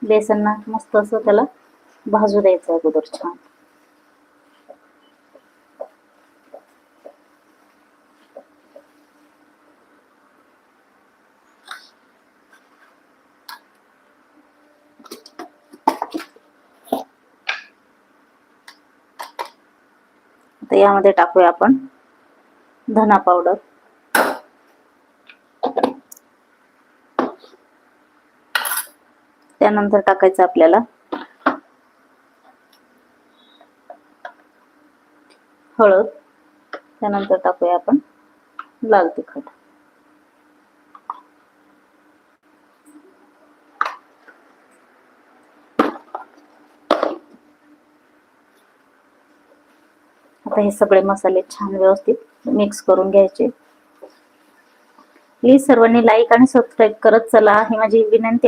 बेसनना मस्त असं त्याला भाजू द्यायचं अगोदर छान. आता यामध्ये टाकूया आपण धना पावडर, त्यानंतर टाकायचं आपल्याला हळद, त्यानंतर टाकूया आपण लाल तिखट. आता हे सगळे मसाले छान व्यवस्थित मिक्स करून घ्यायचे. प्लीज सर्वांनी लाईक आणि सबस्क्राईब करत चला, ही माझी विनंती.